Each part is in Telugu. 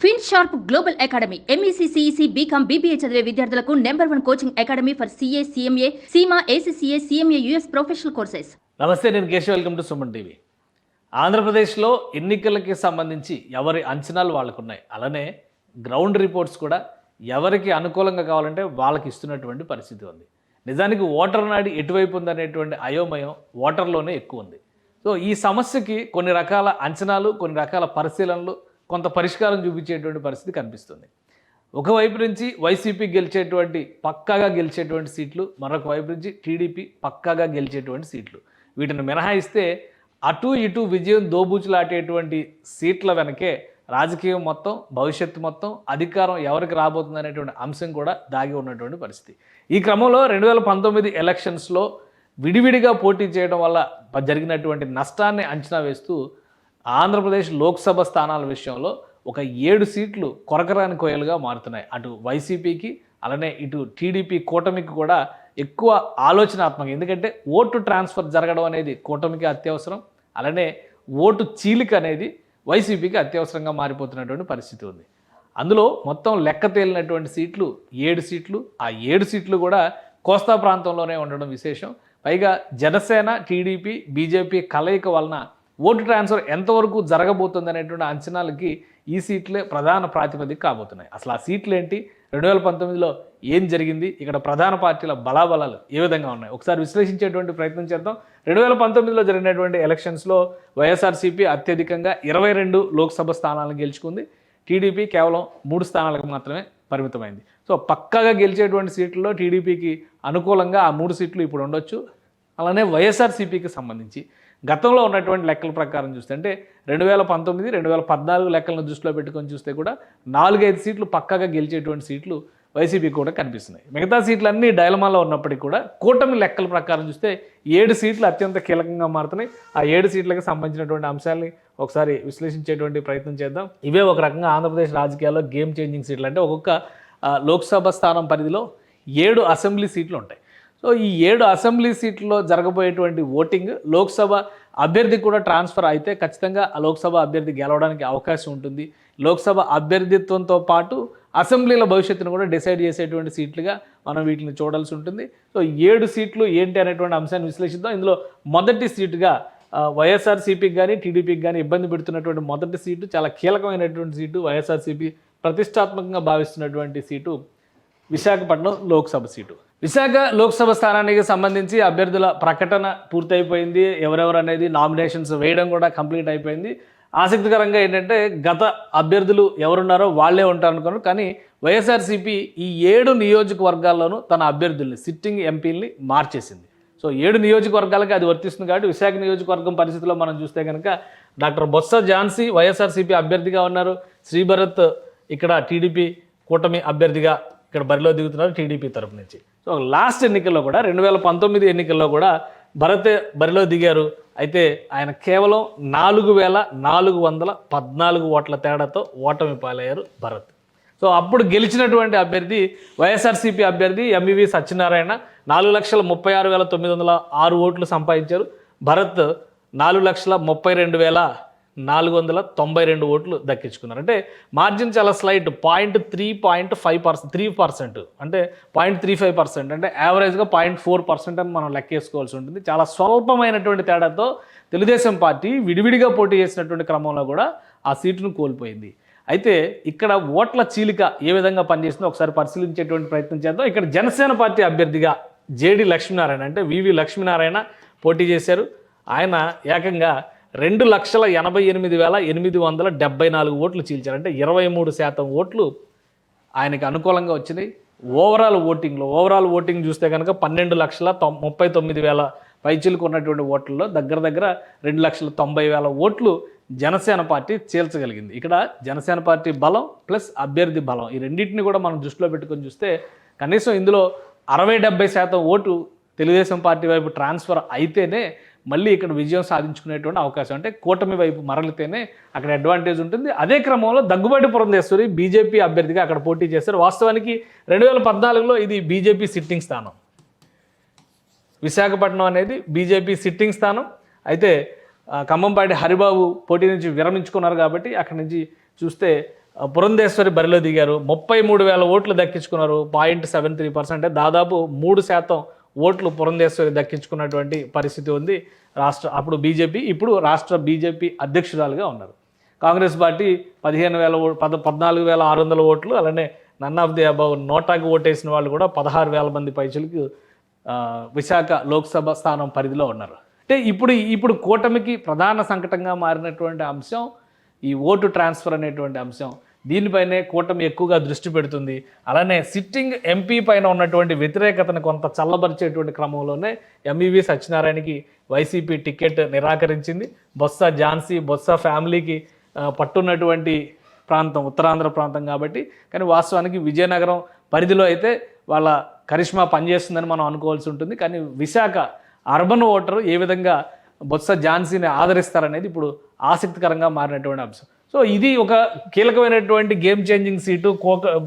ఫిన్షార్ప్ global academy MEC CEC BCom BBA చదివే విద్యార్థులకు #1 coaching academy for CA CMA CIMA ACCA CMA US professional courses. నమస్తే, నేను Keshav. Welcome to Suman TV. ఆంధ్రప్రదేశ్లో ఎన్నికలకి సంబంధించి ఎవరి అంచనాలు వాళ్ళకు ఉన్నాయి. అలానే గ్రౌండ్ రిపోర్ట్స్ కూడా ఎవరికి అనుకూలంగా కావాలంటే వాళ్ళకి ఇస్తున్నటువంటి పరిస్థితి ఉంది. నిజానికి ఓటర్ నాడి ఎటువైపు ఉందనేటువంటి అయోమయం ఓటర్లోనే ఎక్కువ ఉంది. సో ఈ సమస్యకి కొన్ని రకాల అంచనాలు, కొన్ని రకాల పరిశీలనలు, కొంత పరిష్కారం చూపించేటువంటి పరిస్థితి కనిపిస్తుంది. ఒకవైపు నుంచి వైసీపీ పక్కాగా గెలిచేటువంటి సీట్లు, మరొక వైపు నుంచి టీడీపీ పక్కాగా గెలిచేటువంటి సీట్లు. వీటిని మినహాయిస్తే అటు ఇటు విజయం దోబూచులాటేటువంటి సీట్ల వెనకే రాజకీయం మొత్తం, భవిష్యత్తు మొత్తం, అధికారం ఎవరికి రాబోతుంది అనేటువంటి అంశం కూడా దాగి ఉన్నటువంటి పరిస్థితి. ఈ క్రమంలో 2019 ఎలక్షన్స్లో విడివిడిగా పోటీ చేయడం వల్ల జరిగినటువంటి నష్టాన్ని అంచనా వేస్తూ ఆంధ్రప్రదేశ్ లోక్సభ స్థానాల విషయంలో ఒక 7 సీట్లు కొరకరాని కోయలుగా మారుతున్నాయి. అటు వైసీపీకి, అలానే ఇటు టీడీపీ కూటమికి కూడా ఎక్కువ ఆలోచనాత్మకం. ఎందుకంటే ఓటు ట్రాన్స్ఫర్ జరగడం అనేది కూటమికి అత్యవసరం, అలానే ఓటు చీలిక అనేది వైసీపీకి అత్యవసరంగా మారిపోతున్నటువంటి పరిస్థితి ఉంది. అందులో మొత్తం లెక్క తేలినటువంటి సీట్లు 7 సీట్లు. ఆ 7 సీట్లు కూడా కోస్తా ప్రాంతంలోనే ఉండడం విశేషం. పైగా జనసేన, టీడీపీ, బీజేపీ కలయిక వలన ఓటు ట్రాన్స్ఫర్ ఎంతవరకు జరగబోతుంది అనేటువంటి అంచనాలకి ఈ సీట్లే ప్రధాన ప్రాతిపదిక కాబోతున్నాయి. అసలు ఆ సీట్లు ఏంటి, 2019లో ఏం జరిగింది, ఇక్కడ ప్రధాన పార్టీల బలాబలాలు ఏ విధంగా ఉన్నాయి, ఒకసారి విశ్లేషించేటువంటి ప్రయత్నం చేద్దాం. 2019లో జరిగినటువంటి ఎలక్షన్స్లో వైఎస్ఆర్సీపీ అత్యధికంగా 22 లోక్సభ స్థానాలను గెలుచుకుంది. టీడీపీ కేవలం 3 స్థానాలకు మాత్రమే పరిమితమైంది. సో పక్కాగా గెలిచేటువంటి సీట్లలో టీడీపీకి అనుకూలంగా ఆ 3 సీట్లు ఇప్పుడు ఉండొచ్చు. అలానే వైఎస్ఆర్సీపీకి సంబంధించి గతంలో ఉన్నటువంటి లెక్కల ప్రకారం చూస్తే, అంటే 2019, 2014 లెక్కలను దృష్టిలో పెట్టుకొని చూస్తే కూడా 4-5 సీట్లు పక్కాగా గెలిచేటువంటి సీట్లు వైసీపీ కూడా కనిపిస్తున్నాయి. మిగతా సీట్లన్నీ డైలమాలో ఉన్నప్పటికీ కూడా కూటమి లెక్కల ప్రకారం చూస్తే 7 సీట్లు అత్యంత కీలకంగా మారుతున్నాయి. ఆ 7 సీట్లకు సంబంధించినటువంటి అంశాలని ఒకసారి విశ్లేషించేటువంటి ప్రయత్నం చేద్దాం. ఇవే ఒక రకంగా ఆంధ్రప్రదేశ్ రాజకీయాల్లో గేమ్ చేంజింగ్ సీట్లు. అంటే ఒక్కొక్క లోక్సభ స్థానం పరిధిలో 7 అసెంబ్లీ సీట్లు ఉంటాయి. సో ఈ 7 అసెంబ్లీ సీట్లలో జరగబోయేటువంటి ఓటింగ్ లోక్సభ అభ్యర్థి కూడా ట్రాన్స్ఫర్ అయితే ఖచ్చితంగా ఆ లోక్సభ అభ్యర్థి గెలవడానికి అవకాశం ఉంటుంది. లోక్సభ అభ్యర్థిత్వంతో పాటు అసెంబ్లీల భవిష్యత్తును కూడా డిసైడ్ చేసేటువంటి సీట్లుగా మనం వీటిని చూడాల్సి ఉంటుంది. సో 7 సీట్లు ఏంటి అనేటువంటి అంశాన్ని విశ్లేషిద్దాం. ఇందులో మొదటి సీటుగా వైఎస్ఆర్సీపీకి కానీ టీడీపీకి కానీ ఇబ్బంది పెడుతున్నటువంటి మొదటి సీటు, చాలా కీలకమైనటువంటి సీటు, వైఎస్ఆర్సీపీ ప్రతిష్టాత్మకంగా భావిస్తున్నటువంటి సీటు విశాఖపట్నం లోక్సభ సీటు. విశాఖ లోక్సభ స్థానానికి సంబంధించి అభ్యర్థుల ప్రకటన పూర్తయిపోయింది. ఎవరెవరు అనేది నామినేషన్స్ వేయడం కూడా కంప్లీట్ అయిపోయింది. ఆసక్తికరంగా ఏంటంటే గత అభ్యర్థులు ఎవరున్నారో వాళ్ళే ఉంటారనుకున్నారు. కానీ వైఎస్ఆర్సీపీ ఈ 7 నియోజకవర్గాల్లోనూ తన అభ్యర్థుల్ని, సిట్టింగ్ ఎంపీల్ని మార్చేసింది. సో 7 నియోజకవర్గాలకి అది వర్తిస్తుంది కాబట్టి విశాఖ నియోజకవర్గం పరిస్థితిలో మనం చూస్తే కనుక డాక్టర్ బొత్స ఝాన్సీ వైఎస్ఆర్సీపీ అభ్యర్థిగా ఉన్నారు. శ్రీభరత్ ఇక్కడ టీడీపీ కూటమి అభ్యర్థిగా ఇక్కడ బరిలో దిగుతున్నారు టీడీపీ తరపు నుంచి. సో లాస్ట్ ఎన్నికల్లో కూడా 2019 ఎన్నికల్లో కూడా భరత్ బరిలో దిగారు. అయితే ఆయన కేవలం 4414 ఓట్ల తేడాతో ఓటమి పాలయ్యారు భరత్. సో అప్పుడు గెలిచినటువంటి అభ్యర్థి వైఎస్ఆర్సీపీ అభ్యర్థి ఎంవివి సత్యనారాయణ 4,36,906 ఓట్లు సంపాదించారు. భరత్ 4,32,492 ఓట్లు దక్కించుకున్నారు. అంటే మార్జిన్ చాలా స్లైట్, 3% అంటే 0.35%, అంటే యావరేజ్గా 0.4% అని మనం లెక్కేసుకోవాల్సి ఉంటుంది. చాలా స్వల్పమైనటువంటి తేడాతో తెలుగుదేశం పార్టీ విడివిడిగా పోటీ చేసినటువంటి క్రమంలో కూడా ఆ సీటును కోల్పోయింది. అయితే ఇక్కడ ఓట్ల చీలిక ఏ విధంగా పనిచేస్తుందో ఒకసారి పరిశీలించేటువంటి ప్రయత్నం చేద్దాం. ఇక్కడ జనసేన పార్టీ అభ్యర్థిగా జేడి లక్ష్మీనారాయణ, అంటే వివి లక్ష్మీనారాయణ పోటీ చేశారు. ఆయన ఏకంగా 2,88,874 ఓట్లు చీల్చారు. అంటే 23% ఓట్లు ఆయనకి అనుకూలంగా వచ్చినాయి. ఓవరాల్ ఓటింగ్ చూస్తే కనుక 12,39,000 పైచిలకు ఉన్నటువంటి ఓట్లలో దగ్గర 2,90,000 ఓట్లు జనసేన పార్టీ చీల్చగలిగింది. ఇక్కడ జనసేన పార్టీ బలం ప్లస్ అభ్యర్థి బలం, ఈ రెండింటిని కూడా మనం దృష్టిలో పెట్టుకొని చూస్తే కనీసం ఇందులో 60-70% ఓటు తెలుగుదేశం పార్టీ వైపు ట్రాన్స్ఫర్ అయితేనే మళ్ళీ ఇక్కడ విజయం సాధించుకునేటువంటి అవకాశం, అంటే కూటమి వైపు మరలితేనే అక్కడ అడ్వాంటేజ్ ఉంటుంది. అదే క్రమంలో దగ్గుబాటి పురంధేశ్వరి బీజేపీ అభ్యర్థిగా అక్కడ పోటీ చేశారు. వాస్తవానికి 2014లో ఇది బీజేపీ సిట్టింగ్ స్థానం. విశాఖపట్నం అనేది బీజేపీ సిట్టింగ్ స్థానం. అయితే ఖమ్మంపాటి హరిబాబు పోటీ నుంచి విరమించుకున్నారు కాబట్టి అక్కడి నుంచి చూస్తే పురంధేశ్వరి బరిలో దిగారు, 33,000 ఓట్లు దక్కించుకున్నారు. 0.73%, అంటే దాదాపు 3% ఓట్లు పురంధేశ్వరి దక్కించుకున్నటువంటి పరిస్థితి ఉంది. అప్పుడు బీజేపీ, ఇప్పుడు రాష్ట్ర బీజేపీ అధ్యక్షురాలుగా ఉన్నారు. కాంగ్రెస్ పార్టీ 14,600 ఓట్లు, అలానే నన్ ఆఫ్ ది అబౌవ్ నోటాకు ఓటేసిన వాళ్ళు కూడా 16,000 మంది పైచులకు విశాఖ లోక్సభ స్థానం పరిధిలో ఉన్నారు. అంటే ఇప్పుడు కూటమికి ప్రధాన సంకటంగా మారినటువంటి అంశం ఈ ఓటు ట్రాన్స్ఫర్ అనేటువంటి అంశం. దీనిపైనే కూటమి ఎక్కువగా దృష్టి పెడుతుంది. అలానే సిట్టింగ్ ఎంపీ పైన ఉన్నటువంటి వ్యతిరేకతను కొంత చల్లబరిచేటువంటి క్రమంలోనే ఎంఈవి సత్యనారాయణకి వైసీపీ టికెట్ నిరాకరించింది. బొత్స ఝాన్సీ, బొత్స ఫ్యామిలీకి పట్టున్నటువంటి ప్రాంతం ఉత్తరాంధ్ర ప్రాంతం కాబట్టి, కానీ వాస్తవానికి విజయనగరం పరిధిలో అయితే వాళ్ళ కరిష్మా పనిచేస్తుందని మనం అనుకోవాల్సి ఉంటుంది. కానీ విశాఖ అర్బన్ ఓటరు ఏ విధంగా బొత్స ఝాన్సీని ఆదరిస్తారనేది ఇప్పుడు ఆసక్తికరంగా మారినటువంటి అంశం. సో ఇది ఒక కీలకమైనటువంటి గేమ్ చేంజింగ్ సీటు,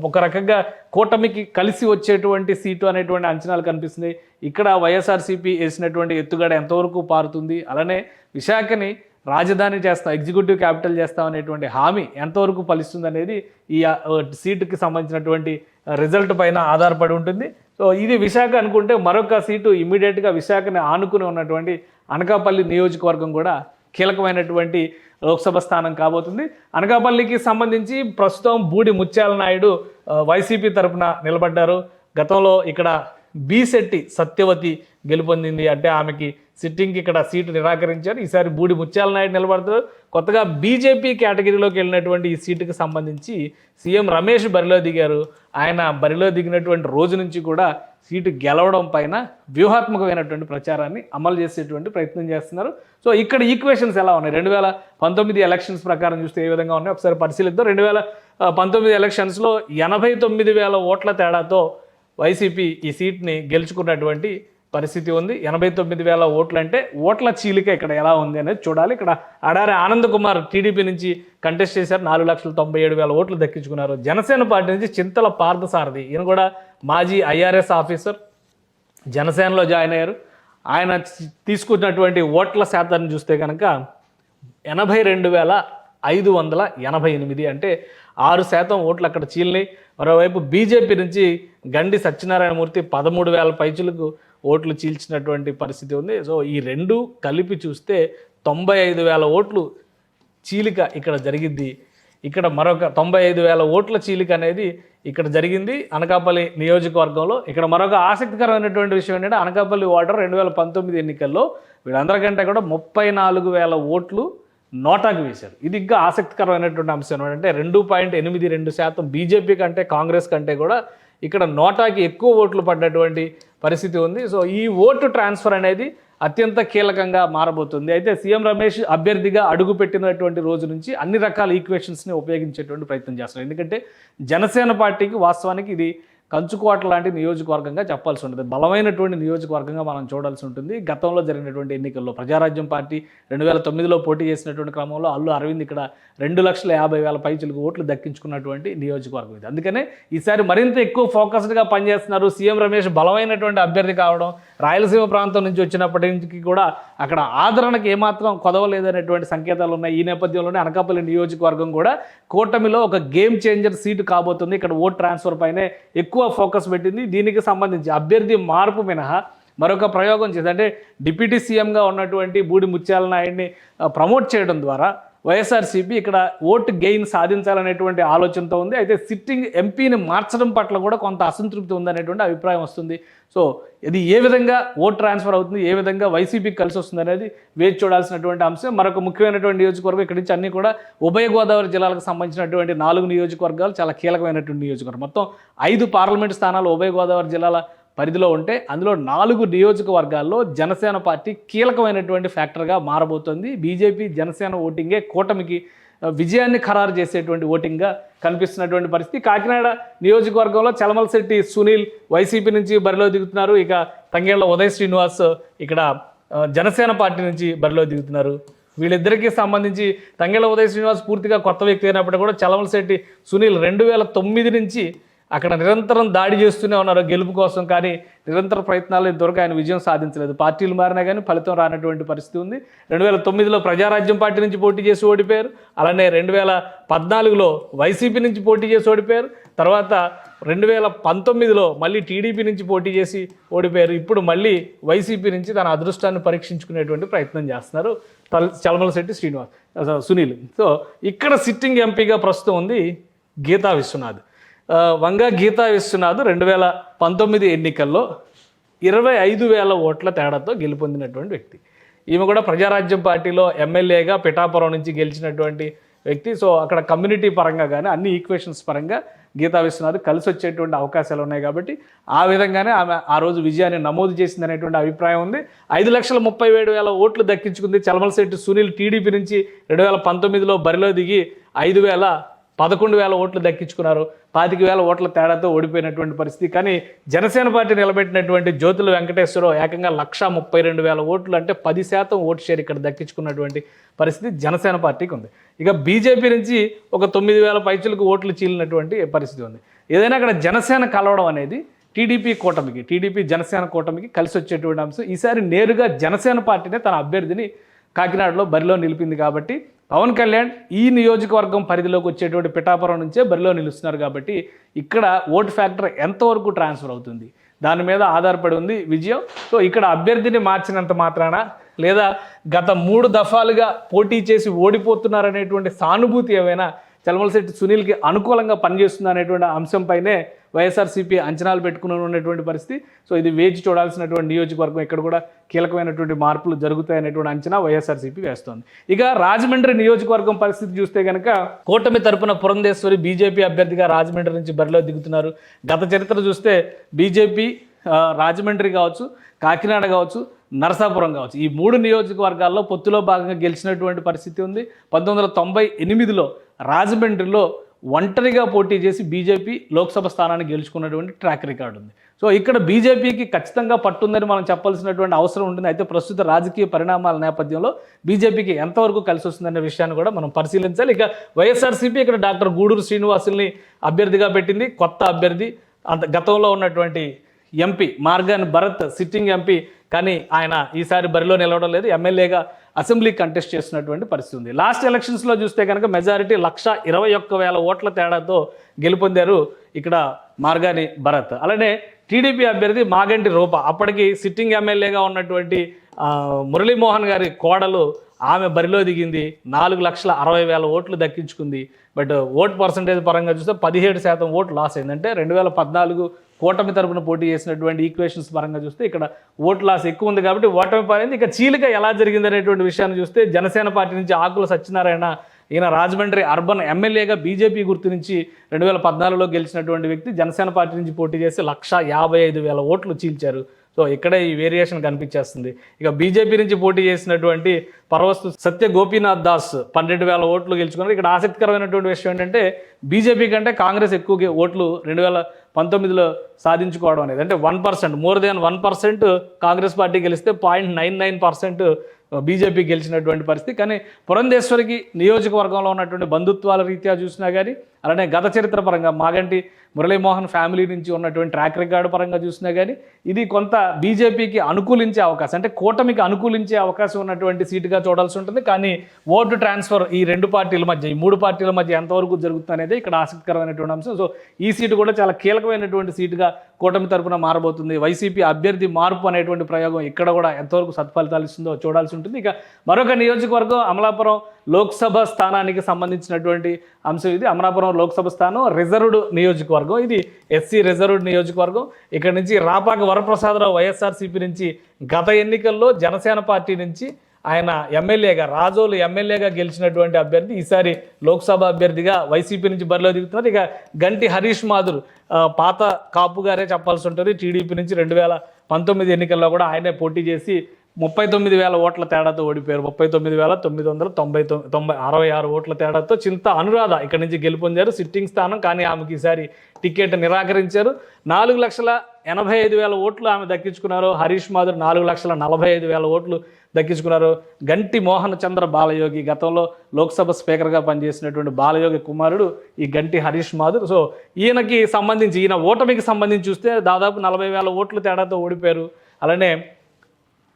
ఒక రకంగా కూటమికి కలిసి వచ్చేటువంటి సీటు అనేటువంటి అంచనాలు కనిపిస్తుంది. ఇక్కడ వైఎస్ఆర్సీపీ వేసినటువంటి ఎత్తుగడ ఎంతవరకు పారుతుంది, అలానే విశాఖని రాజధాని చేస్తాం, ఎగ్జిక్యూటివ్ క్యాపిటల్ చేస్తాం అనేటువంటి హామీ ఎంతవరకు ఫలిస్తుంది అనేది ఈ సీటుకి సంబంధించినటువంటి రిజల్ట్ పైన ఆధారపడి ఉంటుంది. సో ఇది విశాఖ అనుకుంటే మరొక సీటు ఇమ్మీడియట్గా విశాఖని ఆనుకుని ఉన్నటువంటి అనకాపల్లి నియోజకవర్గం కూడా కీలకమైనటువంటి లోక్సభ స్థానం కాబోతుంది. అనకాపల్లికి సంబంధించి ప్రస్తుతం బూడి ముత్యాల నాయుడు వైసీపీ తరఫున నిలబడ్డారు. గతంలో ఇక్కడ బీశెట్టి సత్యవతి గెలుపొందింది, అంటే ఆమెకి సిట్టింగ్కి ఇక్కడ సీటు నిరాకరించారు. ఈసారి బూడి ముత్యాల నాయుడు నిలబడతారు. కొత్తగా బీజేపీ కేటగిరీలోకి వెళ్ళినటువంటి ఈ సీటుకి సంబంధించి సీఎం రమేష్ బరిలో దిగారు. ఆయన బరిలో దిగినటువంటి రోజు నుంచి కూడా సీటు గెలవడం పైన వ్యూహాత్మకమైనటువంటి ప్రచారాన్ని అమలు చేసేటువంటి ప్రయత్నం చేస్తున్నారు. సో ఇక్కడ ఈక్వేషన్స్ ఎలా ఉన్నాయి, 2019 ఎలక్షన్స్ ప్రకారం చూస్తే ఏ విధంగా ఉన్నాయి ఒకసారి పరిశీలిద్దాం. 2019 ఎలక్షన్స్లో 89,000 ఓట్ల తేడాతో వైసీపీ ఈ సీట్ని గెలుచుకున్నటువంటి పరిస్థితి ఉంది. 89,000 ఓట్లు అంటే ఓట్ల చీలిక ఇక్కడ ఎలా ఉంది అనేది చూడాలి. ఇక్కడ అడారి ఆనంద్ కుమార్ టీడీపీ నుంచి కంటెస్ట్ చేశారు, 4,97,000 ఓట్లు దక్కించుకున్నారు. జనసేన పార్టీ నుంచి చింతల పార్థసారథి, ఈయన కూడా మాజీ ఐఆర్ఎస్ ఆఫీసర్, జనసేనలో జాయిన్ అయ్యారు. ఆయన తీసుకున్నటువంటి ఓట్ల శాతాన్ని చూస్తే కనుక 82,588, అంటే 6% ఓట్లు అక్కడ చీలినాయి. మరోవైపు బీజేపీ నుంచి గండి సత్యనారాయణమూర్తి 13,000 పైచులకు ఓట్లు చీల్చినటువంటి పరిస్థితి ఉంది. సో ఈ రెండు కలిపి చూస్తే 95,000 ఓట్లు చీలిక ఇక్కడ జరిగింది. ఇక్కడ మరొక 95,000 ఓట్ల చీలిక అనేది ఇక్కడ జరిగింది అనకాపల్లి నియోజకవర్గంలో. ఇక్కడ మరొక ఆసక్తికరమైనటువంటి విషయం ఏంటంటే అనకాపల్లి ఓటర్ 2019 ఎన్నికల్లో వీళ్ళందరికంటే కూడా 34,000 ఓట్లు నోటాకు వేశారు. ఇది ఇంకా ఆసక్తికరమైనటువంటి అంశం అంటే 2.82% బీజేపీ కంటే కాంగ్రెస్ కంటే కూడా ఇక్కడ నోటాకి ఎక్కువ ఓట్లు పడ్డటువంటి పరిస్థితి ఉంది. సో ఈ ఓటు ట్రాన్స్ఫర్ అనేది అత్యంత కీలకంగా మారబోతుంది. అయితే సీఎం రమేష్ అభ్యర్థిగా అడుగుపెట్టినటువంటి రోజు నుంచి అన్ని రకాల ఈక్వేషన్స్ని ఉపయోగించేటువంటి ప్రయత్నం చేస్తున్నారు. ఎందుకంటే జనసేన పార్టీకి వాస్తవానికి ఇది కంచుకోట లాంటి నియోజకవర్గంగా చెప్పాల్సి ఉంటుంది, బలమైనటువంటి నియోజకవర్గంగా మనం చూడాల్సి ఉంటుంది. గతంలో జరిగినటువంటి ఎన్నికల్లో ప్రజారాజ్యం పార్టీ 2009లో పోటీ చేసినటువంటి క్రమంలో అల్లు అరవింద్ ఇక్కడ 2,50,000 పైచులకు ఓట్లు దక్కించుకున్నటువంటి నియోజకవర్గం ఇది. అందుకనే ఈసారి మరింత ఎక్కువ ఫోకస్డ్గా పనిచేస్తున్నారు. సీఎం రమేష్ బలమైనటువంటి అభ్యర్థి కావడం, రాయలసీమ ప్రాంతం నుంచి వచ్చినప్పటికీ కూడా అక్కడ ఆదరణకు ఏమాత్రం కొదవలేదనేటువంటి సంకేతాలు ఉన్నాయి. ఈ నేపథ్యంలోనే అనకాపల్లి నియోజకవర్గం కూడా కూటమిలో ఒక గేమ్ చేంజర్ సీటు కాబోతుంది. ఇక్కడ ఓట్ ట్రాన్స్ఫర్ పైనే ఎక్కువ ఫోకస్ పెట్టింది. దీనికి సంబంధించి అభ్యర్థి మార్పు మినహా మరొక ప్రయోగం చేసి, అంటే డిప్యూటీ సీఎంగా ఉన్నటువంటి బూడి ముత్యాల నాయుడిని ప్రమోట్ చేయడం ద్వారా వైఎస్ఆర్సీపీ ఇక్కడ ఓటు గెయిన్ సాధించాలనేటువంటి ఆలోచనతో ఉంది. అయితే సిట్టింగ్ ఎంపీని మార్చడం పట్ల కూడా కొంత అసంతృప్తి ఉందనేటువంటి అభిప్రాయం వస్తుంది. సో ఇది ఏ విధంగా ఓట్ ట్రాన్స్ఫర్ అవుతుంది, ఏ విధంగా వైసీపీకి కలిసి వస్తుంది అనేది వేచి చూడాల్సినటువంటి అంశం. మరొక ముఖ్యమైనటువంటి నియోజకవర్గం ఇక్కడి నుంచి అన్నీ కూడా ఉభయ గోదావరి జిల్లాలకు సంబంధించినటువంటి 4 నియోజకవర్గాలు చాలా కీలకమైనటువంటి నియోజకవర్గం. మొత్తం 5 పార్లమెంటు స్థానాలు ఉభయ గోదావరి జిల్లాల పరిధిలో ఉంటే అందులో 4 నియోజకవర్గాల్లో జనసేన పార్టీ కీలకమైనటువంటి ఫ్యాక్టర్గా మారబోతోంది. బీజేపీ జనసేన ఓటింగే కూటమికి విజయాన్ని ఖరారు చేసేటువంటి ఓటింగ్గా కనిపిస్తున్నటువంటి పరిస్థితి. కాకినాడ నియోజకవర్గంలో చలమలశెట్టి సునీల్ వైసీపీ నుంచి బరిలో దిగుతున్నారు. ఇక తంగేళ్ల ఉదయ్ శ్రీనివాస్ ఇక్కడ జనసేన పార్టీ నుంచి బరిలో దిగుతున్నారు. వీళ్ళిద్దరికీ సంబంధించి తంగేళ్ల ఉదయ్ శ్రీనివాస్ పూర్తిగా కొత్త వ్యక్తి అయినప్పటికీ కూడా చలమలశెట్టి సునీల్ 2009 నుంచి అక్కడ నిరంతరం దాడి చేస్తూనే ఉన్నారు గెలుపు కోసం. కానీ నిరంతర ప్రయత్నాలు ఇంతవరకు ఆయన విజయం సాధించలేదు. పార్టీలు మారినా కానీ ఫలితం రానటువంటి పరిస్థితి ఉంది. 2009లో ప్రజారాజ్యం పార్టీ నుంచి పోటీ చేసి ఓడిపోయారు. అలానే 2014లో వైసీపీ నుంచి పోటీ చేసి ఓడిపోయారు. తర్వాత 2019లో మళ్ళీ టీడీపీ నుంచి పోటీ చేసి ఓడిపోయారు. ఇప్పుడు మళ్ళీ వైసీపీ నుంచి తన అదృష్టాన్ని పరీక్షించుకునేటువంటి ప్రయత్నం చేస్తున్నారు చలమలశెట్టి సునీల్. సో ఇక్కడ సిట్టింగ్ ఎంపీగా ప్రస్తుతం ఉంది గీతా విశ్వనాథ్. వంగ గీతా విశ్వనాథ్ 2019 ఎన్నికల్లో 25,000 ఓట్ల తేడాతో గెలుపొందినటువంటి వ్యక్తి. ఈమె కూడా ప్రజారాజ్యం పార్టీలో ఎమ్మెల్యేగా పిఠాపురం నుంచి గెలిచినటువంటి వ్యక్తి. సో అక్కడ కమ్యూనిటీ పరంగా కానీ అన్ని ఈక్వేషన్స్ పరంగా గీతా విశ్వనాథ్ కలిసి వచ్చేటువంటి అవకాశాలు ఉన్నాయి. కాబట్టి ఆ విధంగానే ఆమె ఆ రోజు విజయాన్ని నమోదు చేసిందనేటువంటి అభిప్రాయం ఉంది. 5,37,000 ఓట్లు దక్కించుకుంది చలమలశెట్టి సునీల్. టీడీపీ నుంచి 2019లో బరిలో దిగి 11,000 ఓట్లు దక్కించుకున్నారు. 25,000 ఓట్ల తేడాతో ఓడిపోయినటువంటి పరిస్థితి. కానీ జనసేన పార్టీ నిలబెట్టినటువంటి జ్యోతుల వెంకటేశ్వరరావు ఏకంగా 1,32,000 ఓట్లు, అంటే 10% ఓటు షేర్ ఇక్కడ దక్కించుకున్నటువంటి పరిస్థితి జనసేన పార్టీకి ఉంది. ఇక బీజేపీ నుంచి ఒక 9,000 పైచులకు ఓట్లు చీలినటువంటి పరిస్థితి ఉంది. ఏదైనా అక్కడ జనసేన కలవడం అనేది టీడీపీ జనసేన కూటమికి కలిసి వచ్చేటువంటి అంశం. ఈసారి నేరుగా జనసేన పార్టీనే తన అభ్యర్థిని కాకినాడలో బరిలో నిలిపింది. కాబట్టి పవన్ కళ్యాణ్ ఈ నియోజకవర్గం పరిధిలోకి వచ్చేటువంటి పిఠాపురం నుంచే బరిలో నిలుస్తున్నారు. కాబట్టి ఇక్కడ ఓటు ఫ్యాక్టర్ ఎంతవరకు ట్రాన్స్ఫర్ అవుతుంది దాని మీద ఆధారపడి ఉంది విజయం. సో ఇక్కడ అభ్యర్థిని మార్చినంత మాత్రాన లేదా గత 3 దఫాలుగా పోటీ చేసి ఓడిపోతున్నారనేటువంటి సానుభూతి ఏమైనా చలమలశెట్టి సునీల్కి అనుకూలంగా పనిచేస్తుంది అనేటువంటి అంశంపైనే వైఎస్ఆర్సీపీ అంచనాలు పెట్టుకుని ఉన్నటువంటి పరిస్థితి. సో ఇది వేచి చూడాల్సినటువంటి నియోజకవర్గం. ఇక్కడ కూడా కీలకమైనటువంటి మార్పులు జరుగుతాయనేటువంటి అంచనా వైఎస్ఆర్సీపీ వేస్తోంది. ఇక రాజమండ్రి నియోజకవర్గం పరిస్థితి చూస్తే కనుక కూటమి తరపున పురంధేశ్వరి బీజేపీ అభ్యర్థిగా రాజమండ్రి నుంచి బరిలో దిగుతున్నారు. గత చరిత్ర చూస్తే బీజేపీ రాజమండ్రి కావచ్చు, కాకినాడ కావచ్చు, నరసాపురం కావచ్చు, ఈ 3 నియోజకవర్గాల్లో పొత్తులో భాగంగా గెలిచినటువంటి పరిస్థితి ఉంది. 1998లో రాజమండ్రిలో ఒంటరిగా పోటీ చేసి బీజేపీ లోక్సభ స్థానాన్ని గెలుచుకున్నటువంటి ట్రాక్ రికార్డు ఉంది. సో ఇక్కడ బీజేపీకి ఖచ్చితంగా పట్టుందని మనం చెప్పాల్సినటువంటి అవసరం ఉంటుంది. అయితే ప్రస్తుత రాజకీయ పరిణామాల నేపథ్యంలో బీజేపీకి ఎంతవరకు కలిసి వస్తుందనే విషయాన్ని కూడా మనం పరిశీలించాలి. ఇక వైఎస్ఆర్సీపీ ఇక్కడ డాక్టర్ గూడూరు శ్రీనివాసుల్ని అభ్యర్థిగా పెట్టింది. కొత్త అభ్యర్థి, గతంలో ఉన్నటువంటి MP Morgan Bharat sitting MP, కానీ ఆయన ఈసారి బరిలో నిలవడం లేదు. ఎమ్మెల్యేగా అసెంబ్లీ కంటెస్ట్ చేస్తున్నటువంటి పరిస్థితి ఉంది. లాస్ట్ ఎలక్షన్స్లో చూస్తే కనుక మెజారిటీ 1,21,000 ఓట్ల తేడాతో గెలుపొందారు ఇక్కడ మార్గాని భరత్. అలానే టీడీపీ అభ్యర్థి మాగంటి రూప, అప్పటికి సిట్టింగ్ ఎమ్మెల్యేగా ఉన్నటువంటి మురళీమోహన్ గారి కోడలు, ఆమె బరిలో దిగింది. 4,60,000 ఓట్లు దక్కించుకుంది. బట్ ఓట్ పర్సంటేజ్ పరంగా చూస్తే 17% ఓట్లు లాస్ అయింది. అంటే 2014 కూటమి తరపున పోటీ చేసినటువంటి ఈక్వేషన్స్ పరంగా చూస్తే ఇక్కడ ఓట్ లాస్ ఎక్కువ ఉంది. కాబట్టి ఓటమి పాలైంది. ఇక చీలిక ఎలా జరిగింది అనేటువంటి విషయాన్ని చూస్తే జనసేన పార్టీ నుంచి ఆకుల సత్యనారాయణ, ఈయన రాజమండ్రి అర్బన్ ఎమ్మెల్యేగా బీజేపీ గుర్తు నుంచి 2014లో గెలిచినటువంటి వ్యక్తి, జనసేన పార్టీ నుంచి పోటీ చేసి 1,55,000 ఓట్లు చీల్చారు. సో ఇక్కడే ఈ వేరియేషన్ కనిపించేస్తుంది. ఇక బీజేపీ నుంచి పోటీ చేసినటువంటి పరవస్తు సత్య గోపీనాథ్ దాస్ 12,000 ఓట్లు గెలుచుకున్నారు. ఇక్కడ ఆసక్తికరమైనటువంటి విషయం ఏంటంటే బీజేపీ కంటే కాంగ్రెస్ ఎక్కువ ఓట్లు 2019లో సాధించుకోవడం అనేది, అంటే 1%, మోర్ దెన్ 1% కాంగ్రెస్ పార్టీ గెలిస్తే 0.99% బీజేపీ గెలిచినటువంటి పరిస్థితి. కానీ పురంధేశ్వరికి నియోజకవర్గంలో ఉన్నటువంటి బంధుత్వాల రీత్యా చూసినా కానీ, అలానే గత చరిత్ర పరంగా మాగంటి మురళీమోహన్ ఫ్యామిలీ నుంచి ఉన్నటువంటి ట్రాక్ రికార్డు పరంగా చూసినా కానీ ఇది కొంత బీజేపీకి అనుకూలించే అవకాశం, అంటే కూటమికి అనుకూలించే అవకాశం ఉన్నటువంటి సీటుగా చూడాల్సి ఉంటుంది. కానీ ఓటు ట్రాన్స్ఫర్ ఈ 2 పార్టీల మధ్య, ఈ 3 పార్టీల మధ్య ఎంతవరకు జరుగుతుంది అనేది ఇక్కడ ఆసక్తికరమైనటువంటి అంశం. సో ఈ సీటు కూడా చాలా కీలకమైనటువంటి సీటుగా కూటమి తరపున మారబోతుంది. వైసీపీ అభ్యర్థి మార్పు అనేటువంటి ప్రయోగం ఇక్కడ కూడా ఎంతవరకు సత్ఫలితాలు ఇస్తుందో చూడాల్సి ఉంటుంది. ఇక మరొక నియోజకవర్గం అమలాపురం లోక్సభ స్థానానికి సంబంధించినటువంటి అంశం ఇది. అమలాపురం లోక్సభ స్థానం రిజర్వ్డ్ నియోజకవర్గం, ఇది ఎస్సీ రిజర్వ్డ్ నియోజకవర్గం. ఇక్కడ నుంచి రాపాక వరప్రసాదరావు వైఎస్ఆర్సీపీ నుంచి గత ఎన్నికల్లో జనసేన పార్టీ నుంచి ఆయన ఎమ్మెల్యేగా, రాజోలు ఎమ్మెల్యేగా గెలిచినటువంటి అభ్యర్థి ఈసారి లోక్సభ అభ్యర్థిగా వైసీపీ నుంచి బరిలో దిగుతున్నారు. ఇక గంటి హరీష్ మాధుర్ పాత కాపు గారే చెప్పాల్సి ఉంటుంది. టీడీపీ నుంచి 2019 ఎన్నికల్లో కూడా ఆయనే పోటీ చేసి 39,000 ఓట్ల తేడాతో ఓడిపోయారు. 39,966 ఓట్ల తేడాతో చింత అనురాధ ఇక్కడ నుంచి గెలుపొందారు, సిట్టింగ్ స్థానం. కానీ ఆమెకి ఈసారి టికెట్ నిరాకరించారు. 4,00,000 85,000 ఓట్లు ఆమె దక్కించుకున్నారు. హరీష్ మాధురి 4,45,000 ఓట్లు దక్కించుకున్నారు. గంటి మోహన్ చంద్ర బాలయోగి గతంలో లోక్సభ స్పీకర్గా పనిచేసినటువంటి బాలయోగి కుమారుడు ఈ గంటి హరీష్ మాధుర్. సో ఈయనకి సంబంధించి ఈయన ఓటమికి సంబంధించి చూస్తే దాదాపు 40,000 ఓట్ల తేడాతో ఓడిపోయారు. అలానే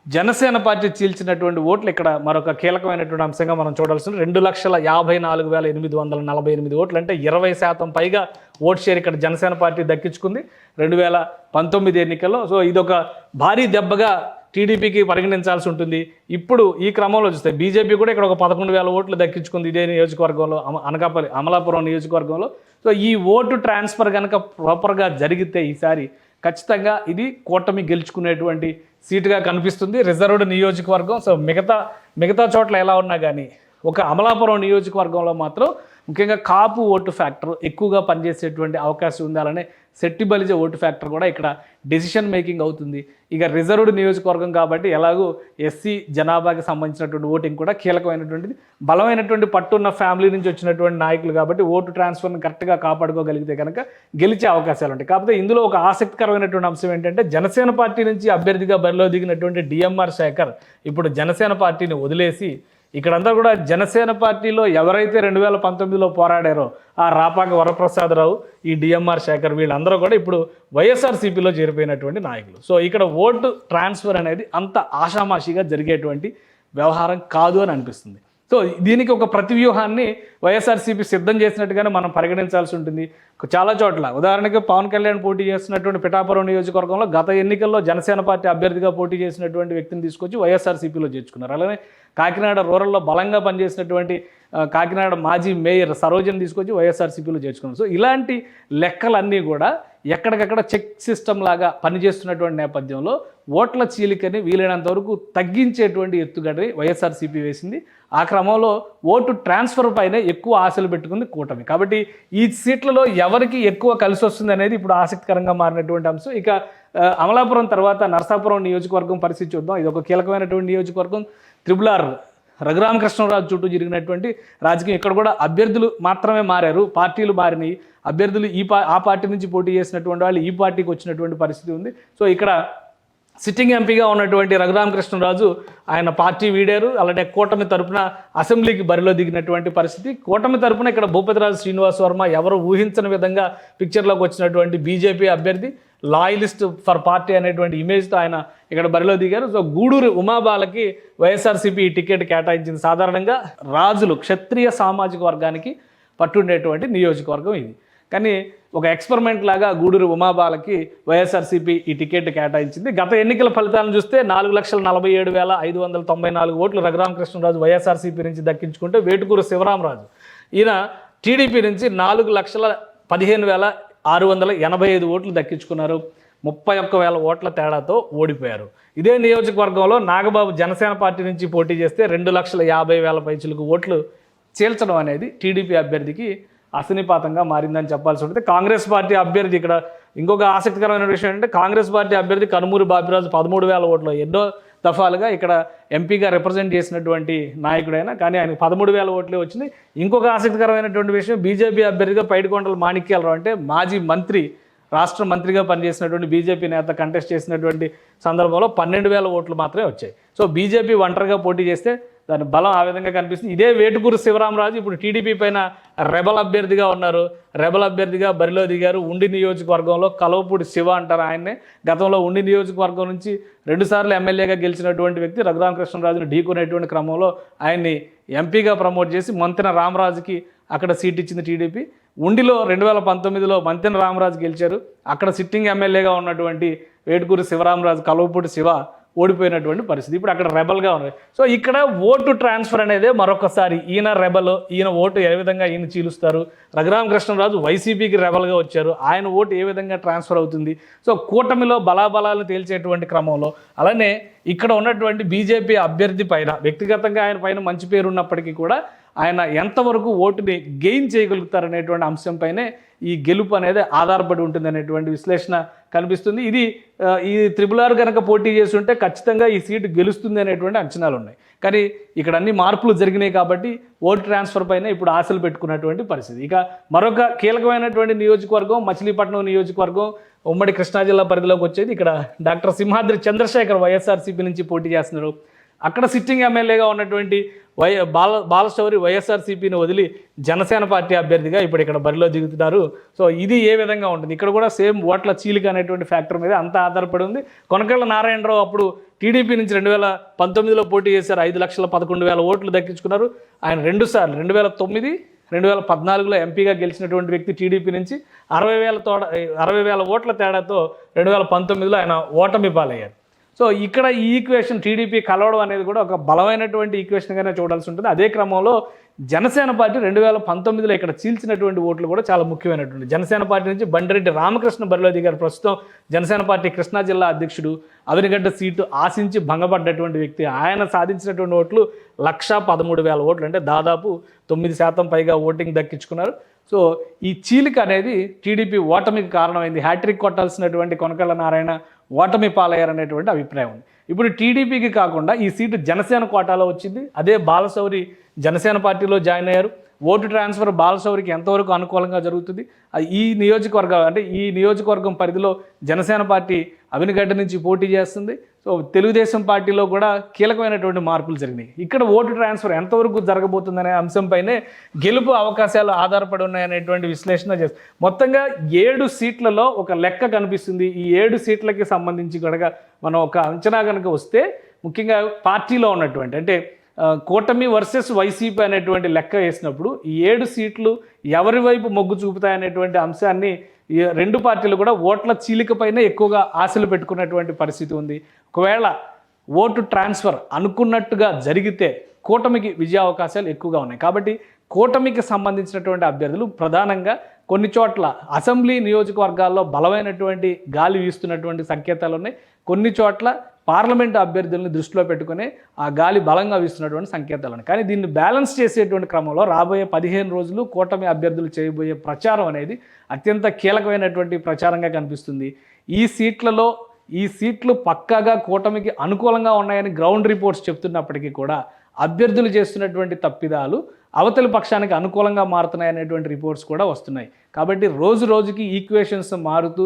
జనసేన పార్టీ చీల్చినటువంటి ఓట్లు ఇక్కడ మరొక కీలకమైనటువంటి అంశంగా మనం చూడాల్సింది. 2,54,848 ఓట్లు, అంటే 20% పైగా ఓట్ షేర్ ఇక్కడ జనసేన పార్టీ దక్కించుకుంది 2019 ఎన్నికల్లో. సో ఇదొక భారీ దెబ్బగా టీడీపీకి పరిగణించాల్సి ఉంటుంది. ఇప్పుడు ఈ క్రమంలో చూస్తే బీజేపీ కూడా ఇక్కడ ఒక 11,000 ఓట్లు దక్కించుకుంది ఇదే నియోజకవర్గంలో, అనకాపల్లి అమలాపురం నియోజకవర్గంలో. సో ఈ ఓటు ట్రాన్స్ఫర్ కనుక ప్రాపర్గా జరిగితే ఈసారి ఖచ్చితంగా ఇది కూటమి గెలుచుకునేటువంటి సీటుగా కనిపిస్తుంది. రిజర్వ్డ్ నియోజకవర్గం. సో మిగతా చోట్ల ఎలా ఉన్నా కానీ ఒక అమలాపురం నియోజకవర్గంలో మాత్రం ముఖ్యంగా కాపు ఓటు ఫ్యాక్టర్ ఎక్కువగా పనిచేసేటువంటి అవకాశం ఉంది. అలానే శెట్టి బలిజ ఓటు ఫ్యాక్టర్ కూడా ఇక్కడ డెసిషన్ మేకింగ్ అవుతుంది. ఇక రిజర్వ్డ్ నియోజకవర్గం కాబట్టి ఎలాగూ ఎస్సీ జనాభాకి సంబంధించినటువంటి ఓటింగ్ కూడా కీలకమైనటువంటిది. బలమైనటువంటి పట్టున్న ఫ్యామిలీ నుంచి వచ్చినటువంటి నాయకులు కాబట్టి ఓటు ట్రాన్స్ఫర్ని కరెక్ట్గా కాపాడుకోగలిగితే కనుక గెలిచే అవకాశాలు ఉంటాయి. కాకపోతే ఇందులో ఒక ఆసక్తికరమైనటువంటి అంశం ఏంటంటే జనసేన పార్టీ నుంచి అభ్యర్థిగా బరిలో దిగినటువంటి డిఎంఆర్ శేఖర్ ఇప్పుడు జనసేన పార్టీని వదిలేసి ఇక్కడంతా కూడా జనసేన పార్టీలో ఎవరైతే 2019లో పోరాడారో ఆ రాపాక వరప్రసాదరావు, ఈ డిఎంఆర్ శేఖర్ వీళ్ళందరూ కూడా ఇప్పుడు వైఎస్ఆర్సీపీలో చేరిపోయినటువంటి నాయకులు. సో ఇక్కడ ఓటు ట్రాన్స్ఫర్ అనేది అంత ఆషామాషిగా జరిగేటువంటి వ్యవహారం కాదు అని అనిపిస్తుంది. సో దీనికి ఒక ప్రతివ్యూహాన్ని వైఎస్ఆర్సీపీ సిద్ధం చేసినట్టుగానే మనం పరిగణించాల్సి ఉంటుంది. చాలా చోట్ల ఉదాహరణకి పవన్ కళ్యాణ్ పోటీ చేస్తున్నటువంటి పిఠాపురం నియోజకవర్గంలో గత ఎన్నికల్లో జనసేన పార్టీ అభ్యర్థిగా పోటీ చేసినటువంటి వ్యక్తిని తీసుకొచ్చి వైఎస్ఆర్సీపీలో చేర్చుకున్నారు. అలానే కాకినాడ రూరల్లో బలంగా పనిచేసినటువంటి కాకినాడ మాజీ మేయర్ సరోజని తీసుకొచ్చి వైఎస్ఆర్సీపీలో చేర్చుకున్నారు. సో ఇలాంటి లెక్కలన్నీ కూడా ఎక్కడికక్కడ చెక్ సిస్టమ్ లాగా పనిచేస్తున్నటువంటి నేపథ్యంలో ఓట్ల చీలికని వీలైనంత వరకు తగ్గించేటువంటి ఎత్తుగడని వైఎస్ఆర్సీపీ వేసింది. ఆ క్రమంలో ఓటు ట్రాన్స్ఫర్ పైన ఎక్కువ ఆశలు పెట్టుకుంది కూటమి. కాబట్టి ఈ సీట్లలో ఎవరికి ఎక్కువ కలిసి వస్తుంది అనేది ఇప్పుడు ఆసక్తికరంగా మారినటువంటి అంశం. ఇక అమలాపురం తర్వాత నరసాపురం నియోజకవర్గం పరిస్థితి చూద్దాం. ఇది ఒక కీలకమైనటువంటి నియోజకవర్గం. త్రిబుల్ రఘురామకృష్ణరాజు చుట్టూ జరిగినటువంటి రాజకీయం. ఇక్కడ కూడా అభ్యర్థులు మాత్రమే మారారు, పార్టీలు మారినాయి. అభ్యర్థులు ఆ పార్టీ నుంచి పోటీ చేసినటువంటి వాళ్ళు ఈ పార్టీకి వచ్చినటువంటి పరిస్థితి ఉంది. సో ఇక్కడ సిట్టింగ్ ఎంపీగా ఉన్నటువంటి రఘురామకృష్ణరాజు ఆయన పార్టీ వీడారు. అలానే కూటమి తరపున అసెంబ్లీకి బరిలో దిగినటువంటి పరిస్థితి. కూటమి తరపున ఇక్కడ భూపతిరాజు శ్రీనివాస్ వర్మ ఎవరు ఊహించని విధంగా పిక్చర్లోకి వచ్చినటువంటి బీజేపీ అభ్యర్థి, లాయలిస్ట్ ఫర్ పార్టీ అనేటువంటి ఇమేజ్తో ఆయన ఇక్కడ బరిలో దిగారు. సో గూడూరు ఉమాబాలకి వైఎస్ఆర్సీపీ టికెట్ కేటాయించింది. సాధారణంగా రాజులు క్షత్రియ సామాజిక వర్గానికి పట్టుండేటువంటి నియోజకవర్గం ఇది. కానీ ఒక ఎక్స్పెరిమెంట్ లాగా గూడూరు ఉమాబాలకి వైఎస్ఆర్సీపీ ఈ టికెట్ కేటాయించింది. గత ఎన్నికల ఫలితాలను చూస్తే 4,47,594 ఓట్లు రఘురామకృష్ణరాజు వైఎస్ఆర్సీపీ నుంచి దక్కించుకుంటే వేటుకూరు శివరామరాజు ఈయన టీడీపీ నుంచి 4,15,685 ఓట్లు దక్కించుకున్నారు. 31,000 ఓట్ల తేడాతో ఓడిపోయారు. ఇదే నియోజకవర్గంలో నాగబాబు జనసేన పార్టీ నుంచి పోటీ చేస్తే 2,50,000 పైచిలకు ఓట్లు చీల్చడం అనేది టీడీపీ అభ్యర్థికి అసనిపాతంగా మారిందని చెప్పాల్సి ఉంటుంది. కాంగ్రెస్ పార్టీ అభ్యర్థి ఇక్కడ ఇంకొక ఆసక్తికరమైన విషయం ఏంటంటే కాంగ్రెస్ పార్టీ అభ్యర్థి కనుమూరి బాపిరాజు 13,000 ఓట్లు ఎన్నో దఫాలుగా ఇక్కడ ఎంపీగా రిప్రజెంట్ చేసినటువంటి నాయకుడైనా కానీ ఆయనకు 13,000 ఓట్లే వచ్చింది. ఇంకొక ఆసక్తికరమైనటువంటి విషయం బీజేపీ అభ్యర్థిగా పైడికొండల మాణిక్యాలరావు అంటే మాజీ మంత్రి, రాష్ట్ర మంత్రిగా పనిచేసినటువంటి బీజేపీ నేత కంటెస్ట్ చేసినటువంటి సందర్భంలో 12,000 ఓట్లు మాత్రమే వచ్చాయి. సో బీజేపీ ఒంటరిగా పోటీ చేస్తే దాని బలం ఆ విధంగా కనిపిస్తుంది. ఇదే వేటుకూరు శివరామరాజు ఇప్పుడు టీడీపీ పైన రెబల్ అభ్యర్థిగా ఉన్నారు. రెబల్ అభ్యర్థిగా బరిలో దిగారు. ఉండి నియోజకవర్గంలో కలవపూడి శివ అంటారు ఆయన్నే. గతంలో ఉండి నియోజకవర్గం నుంచి 2 సార్లు ఎమ్మెల్యేగా గెలిచినటువంటి వ్యక్తి రఘురామకృష్ణరాజును ఢీకొనేటువంటి క్రమంలో ఆయన్ని ఎంపీగా ప్రమోట్ చేసి మంతెన రామరాజుకి అక్కడ సీట్ ఇచ్చింది టీడీపీ. ఉండిలో 2019లో మంతెన రామరాజు గెలిచారు. అక్కడ సిట్టింగ్ ఎమ్మెల్యేగా ఉన్నటువంటి వేటుకూరి శివరామరాజు కలవపూడి శివ ఓడిపోయినటువంటి పరిస్థితి. ఇప్పుడు అక్కడ రెబల్గా ఉన్నాయి. సో ఇక్కడ ఓటు ట్రాన్స్ఫర్ అనేది మరొకసారి ఈయన రెబల్, ఈయన ఓటు ఏ విధంగా ఈయన చీలుస్తారు, రఘురామకృష్ణరాజు వైసీపీకి రెబల్గా వచ్చారు, ఆయన ఓటు ఏ విధంగా ట్రాన్స్ఫర్ అవుతుంది. సో కూటమిలో బలాబలాలను తేల్చేటువంటి క్రమంలో అలానే ఇక్కడ ఉన్నటువంటి బీజేపీ అభ్యర్థి పైన వ్యక్తిగతంగా ఆయన పైన మంచి పేరు ఉన్నప్పటికీ కూడా ఆయన ఎంతవరకు ఓటుని గెయిన్ చేయగలుగుతారనేటువంటి అంశంపైనే ఈ గెలుపు అనేది ఆధారపడి ఉంటుంది అనేటువంటి విశ్లేషణ కనిపిస్తుంది. ఈ త్రిబుల్ కనుక పోటీ చేసి ఉంటే ఖచ్చితంగా ఈ సీటు గెలుస్తుంది అనేటువంటి అంచనాలు ఉన్నాయి. కానీ ఇక్కడ అన్ని మార్పులు జరిగినాయి కాబట్టి ఓటు ట్రాన్స్ఫర్ పైన ఇప్పుడు ఆశలు పెట్టుకున్నటువంటి పరిస్థితి. ఇక మరొక కీలకమైనటువంటి నియోజకవర్గం మచిలీపట్నం నియోజకవర్గం. ఉమ్మడి కృష్ణా జిల్లా పరిధిలోకి వచ్చేది. ఇక్కడ డాక్టర్ సింహాద్రి చంద్రశేఖర్ వైఎస్ఆర్సీపీ నుంచి పోటీ చేస్తున్నారు. అక్కడ సిట్టింగ్ ఎమ్మెల్యేగా ఉన్నటువంటి బాలశౌరి వైఎస్ఆర్సీపీని వదిలి జనసేన పార్టీ అభ్యర్థిగా ఇప్పుడు ఇక్కడ బరిలో దిగుతున్నారు. సో ఇది ఏ విధంగా ఉంటుంది, ఇక్కడ కూడా సేమ్ ఓట్ల చీలిక అనేటువంటి ఫ్యాక్టర్ మీద అంతా ఆధారపడి ఉంది. కొనకళ్ళ నారాయణరావు అప్పుడు టీడీపీ నుంచి 2019లో పోటీ చేశారు, 5,11,000 ఓట్లు దక్కించుకున్నారు. ఆయన 2 సార్లు 2009, 2014లో ఎంపీగా గెలిచినటువంటి వ్యక్తి టీడీపీ నుంచి 60,000 ఓట్ల తేడాతో 2019లో ఆయన ఓటమి పాలయ్యారు. సో ఇక్కడ ఈ ఈక్వేషన్ టీడీపీ కలవడం అనేది కూడా ఒక బలమైనటువంటి ఈక్వేషన్గానే చూడాల్సి ఉంటుంది. అదే క్రమంలో జనసేన పార్టీ 2019లో ఇక్కడ చీల్చినటువంటి ఓట్లు కూడా చాలా ముఖ్యమైనటువంటి. జనసేన పార్టీ నుంచి బండిరెడ్డి రామకృష్ణ బరిలో దిగారు. ప్రస్తుతం జనసేన పార్టీ కృష్ణా జిల్లా అధ్యక్షుడు, అవినిగడ్డ సీటు ఆశించి భంగపడ్డటువంటి వ్యక్తి. ఆయన సాధించినటువంటి ఓట్లు 1,13,000 ఓట్లు, అంటే దాదాపు 9% పైగా ఓటింగ్ దక్కించుకున్నారు. సో ఈ చీలిక అనేది టీడీపీ ఓటమికి కారణమైంది. హ్యాట్రిక్ కొట్టాల్సినటువంటి కొనకళ్ళ నారాయణ ఓటమి పాలయ్యారనేటువంటి అభిప్రాయం ఉంది. ఇప్పుడు టీడీపీకి కాకుండా ఈ సీటు జనసేన కోటాలో వచ్చింది. అదే బాలశౌరి జనసేన పార్టీలో జాయిన్ అయ్యారు. ఓటు ట్రాన్స్ఫర్ బాలశౌరికి ఎంతవరకు అనుకూలంగా జరుగుతుంది? ఈ నియోజకవర్గం పరిధిలో జనసేన పార్టీ అవినిగడ్డ నుంచి పోటీ చేస్తుంది. సో తెలుగుదేశం పార్టీలో కూడా కీలకమైనటువంటి మార్పులు జరిగినాయి. ఇక్కడ ఓటు ట్రాన్స్ఫర్ ఎంతవరకు జరగబోతుందనే అంశంపైనే గెలుపు అవకాశాలు ఆధారపడి ఉన్నాయనేటువంటి విశ్లేషణ చేస్తుంది. మొత్తంగా 7 సీట్లలో ఒక లెక్క కనిపిస్తుంది. ఈ 7 సీట్లకి సంబంధించి కనుక మనం ఒక అంచనా కనుక వస్తే, ముఖ్యంగా పార్టీలో ఉన్నటువంటి అంటే కూటమి వర్సెస్ వైసీపీ అనేటువంటి లెక్క వేసినప్పుడు ఈ 7 సీట్లు ఎవరి వైపు మొగ్గు చూపుతాయనేటువంటి అంశాన్ని ఈ 2 పార్టీలు కూడా ఓట్ల చీలికపైనే ఎక్కువగా ఆశలు పెట్టుకున్నటువంటి పరిస్థితి ఉంది. ఒకవేళ ఓటు ట్రాన్స్ఫర్ అనుకున్నట్టుగా జరిగితే కూటమికి విజయావకాశాలు ఎక్కువగా ఉన్నాయి. కాబట్టి కూటమికి సంబంధించినటువంటి అభ్యర్థులు ప్రధానంగా కొన్ని చోట్ల అసెంబ్లీ నియోజకవర్గాల్లో బలమైనటువంటి గాలి వీస్తున్నటువంటి సంకేతాలు ఉన్నాయి. కొన్ని చోట్ల పార్లమెంటు అభ్యర్థులను దృష్టిలో పెట్టుకుని ఆ గాలి బలంగా వీస్తున్నటువంటి సంకేతాలు ఉన్నాయి. కానీ దీన్ని బ్యాలెన్స్ చేసేటువంటి క్రమంలో రాబోయే 15 రోజులు కూటమి అభ్యర్థులు చేయబోయే ప్రచారం అనేది అత్యంత కీలకమైనటువంటి ప్రచారంగా కనిపిస్తుంది. ఈ సీట్లు పక్కాగా కూటమికి అనుకూలంగా ఉన్నాయని గ్రౌండ్ రిపోర్ట్స్ చెప్తున్నప్పటికీ కూడా అభ్యర్థులు చేస్తున్నటువంటి తప్పిదాలు అవతలి పక్షానికి అనుకూలంగా మారుతున్నాయనేటువంటి రిపోర్ట్స్ కూడా వస్తున్నాయి. కాబట్టి రోజు రోజుకి ఈక్వేషన్స్ మారుతూ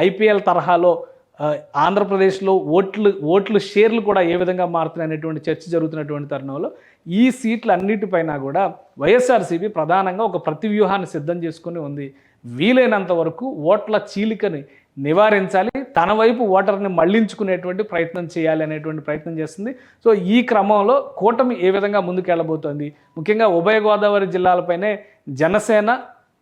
ఐపీఎల్ తరహాలో ఆంధ్రప్రదేశ్లో ఓట్లు షేర్లు కూడా ఏ విధంగా మారుతున్నాయి అనేటువంటి చర్చ జరుగుతున్నటువంటి తరుణంలో ఈ సీట్ల అన్నిటిపైన కూడా వైఎస్ఆర్సీపీ ప్రధానంగా ఒక ప్రతివ్యూహాన్ని సిద్ధం చేసుకుని ఉంది. వీలైనంత వరకు ఓట్ల చీలికని నివారించాలి, తన వైపు ఓటర్ని మళ్లించుకునేటువంటి ప్రయత్నం చేయాలి అనేటువంటి ప్రయత్నం చేస్తుంది. సో ఈ క్రమంలో కూటమి ఏ విధంగా ముందుకెళ్ళబోతోంది, ముఖ్యంగా ఉభయ గోదావరి జిల్లాలపైనే జనసేన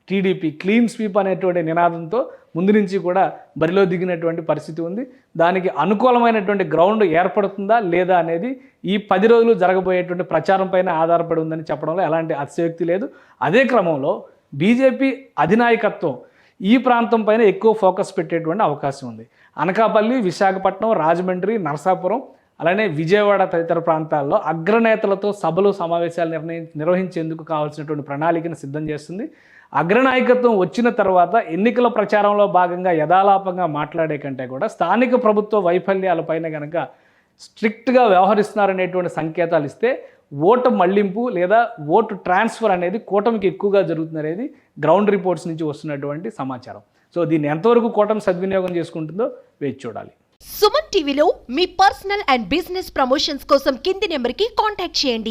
టీడీపీ క్లీన్ స్వీప్ అనేటువంటి నినాదంతో ముందు నుంచి కూడా బరిలో దిగినటువంటి పరిస్థితి ఉంది. దానికి అనుకూలమైనటువంటి గ్రౌండ్ ఏర్పడుతుందా లేదా అనేది ఈ 10 రోజులు జరగబోయేటువంటి ప్రచారం పైన ఆధారపడి ఉందని చెప్పడంలో ఎలాంటి అతిశయోక్తి లేదు. అదే క్రమంలో బీజేపీ అధినాయకత్వం ఈ ప్రాంతం పైన ఎక్కువ ఫోకస్ పెట్టేటువంటి అవకాశం ఉంది. అనకాపల్లి, విశాఖపట్నం, రాజమండ్రి, నరసాపురం, అలానే విజయవాడ తదితర ప్రాంతాల్లో అగ్రనేతలతో సభలు సమావేశాలు నిర్వహించేందుకు కావాల్సినటువంటి ప్రణాళికను సిద్ధం చేస్తుంది. అగ్రనాయకత్వం వచ్చిన తర్వాత ఎన్నికల ప్రచారంలో భాగంగా యథాలాపంగా మాట్లాడే కంటే కూడా స్థానిక ప్రభుత్వ వైఫల్యాలపైన కనుక స్ట్రిక్ట్గా వ్యవహరిస్తున్నారనేటువంటి సంకేతాలు ఇస్తే ఓటు మళ్లింపు లేదా ఓటు ట్రాన్స్ఫర్ అనేది కూటమికి ఎక్కువగా జరుగుతుందనేది గ్రౌండ్ రిపోర్ట్స్ నుంచి వస్తున్నటువంటి సమాచారం. సో దీన్ని ఎంతవరకు కూటమి సద్వినియోగం చేసుకుంటుందో వేచి చూడాలి. సుమన్ టీవీలో మీ పర్సనల్ అండ్ బిజినెస్ ప్రమోషన్స్ కోసం కింది నెంబర్కి కాంటాక్ట్ చేయండి.